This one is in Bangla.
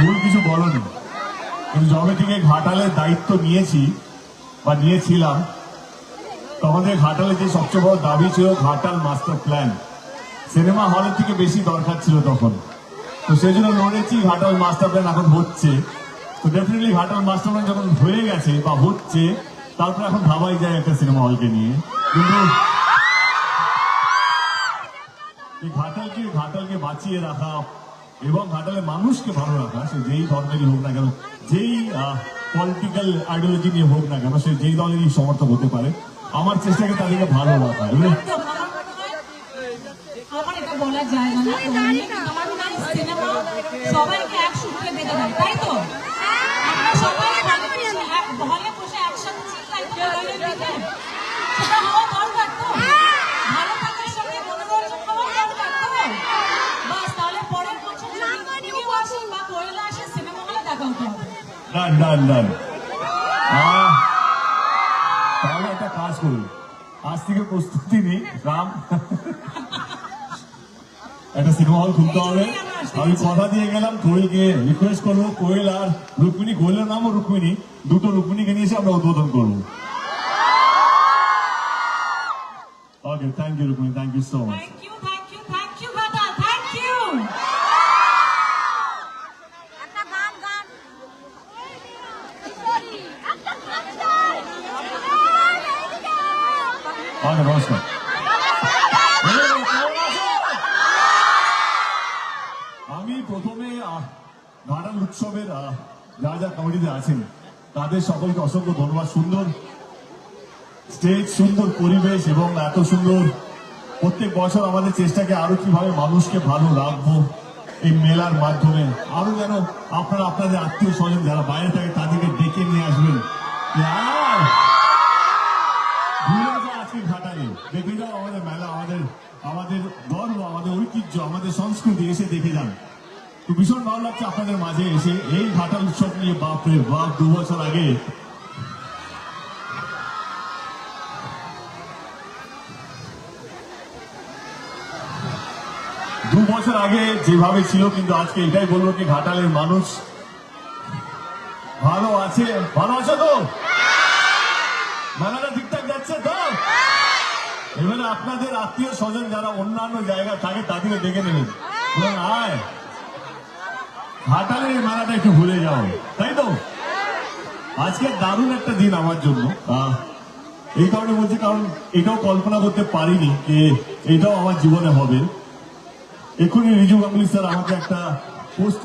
ভুল কিছু বলনি, কিন্তু যবে থেকে ঘাটালের দায়িত্ব নিয়েছি বা নিয়েছিলাম, আমাদের ঘাটালে যে সবচেয়ে বড় দাবি ছিল ঘাটাল মাস্টার প্ল্যান। সিনেমা হলের থেকে বেশি দরকার ছিল তখন, তো সেই জন্য লড়েছি। ঘাটাল মাস্টার প্ল্যান এখন হচ্ছে, তো ডেফিনেটলি ঘাটাল মাস্টার প্ল্যান যখন হয়ে গেছে বা হচ্ছে, তারপর এখন ভাবাই যায় একটা সিনেমা হলকে নিয়ে। কিন্তু ঘাটালকে বাঁচিয়ে রাখা এবং ঘাটালের মানুষকে ভালো রাখা, সে যেই ধর্মেরই হোক না কেন, যেই পলিটিক্যাল আইডিওলজি নিয়ে হোক না কেন, সে যেই দলেরই সমর্থক হতে পারে, আমার চেষ্টাকে তাদেরকে ভালো রাখা। আমার এটা বলা যায় না, আমার মনে হয় সিনেমা সবাইকে এক সূত্রে বেঁধে দেয়, তাই তো? আমরা সবাই হলে বসে একসাথে চিল্লাই তো সেটা হওয়া দরকার তো। ভালো থাকার সঙ্গে মনোরঞ্জন হওয়া দরকার তো। বাস, তাহলে পরের বছর কেউ আসে বা কোয়েলা আসে, সিনেমা হলে দেখা হতে হবে। ডান। তাহলে একটা কাজ করুন, আজ থেকে প্রস্তুতি নেই রাম, একটা সিনেমা হল খুলতে হবে। আমি কথা দিয়ে গেলাম, কোয়েলকে রিকোয়েস্ট করবো, কোয়েল আর রুক্মিণী, কোয়েলের নামও রুক্মিণী, দুটো রুক্মিণীকে নিয়ে এসে আমরা উদ্বোধন করবো। Okay, thank you Rukmini, thank you so much. Thank you Ghatal, thank you. নমস্কার। আমি প্রথমে ঘাটাল উৎসবের যা কমিটিতে আছেন তাদের সকলকে অসংখ্য ধন্যবাদ। সুন্দর স্টেজ, সুন্দর পরিবেশ এবং এত সুন্দর প্রত্যেক বছর আমাদের চেষ্টাকে আরো কিভাবে মানুষকে ভালো রাখবো এই মেলার মাধ্যমে, আরো যেন আপনারা আপনাদের আত্মীয় স্বজন যারা বাইরে থাকে তাদেরকে ডেকে নিয়ে আসবেন। আজকে ঘাটালে দেখে যাও আমাদের মেলা, আমাদের গর্ব, আমাদের ঐতিহ্য, আমাদের সংস্কৃতি, এসে দেখে যান। তো ভীষণ ভালো লাগছে আপনাদের মাঝে এসে এই ঘাটাল উৎসব নিয়ে। বাপরে বাপ, 2 বছর আগে যেভাবে ছিল, কিন্তু আজকে এটাই বলবো কি ঘাটালের মানুষ ভালো আছে। ভালো আছে তো? মেলাটা ঠিকঠাক যাচ্ছে তো? এবারে আপনাদের আত্মীয় স্বজন যারা অন্যান্য জায়গায় থাকে তাদেরকে ডেকে নেবেন, আয় ঘাটালের মেলাটা একটু ভুলে যাও, তাই তো? আজকে দারুণ একটা দিন আমার জন্য, এই কারণে বলছি কারণ এটাও কল্পনা করতে পারিনি যে এটাও আমার জীবনে হবে। এক্ষুনি রিজু গাঙ্গুলি স্যার আমাকে একটা পোস্ট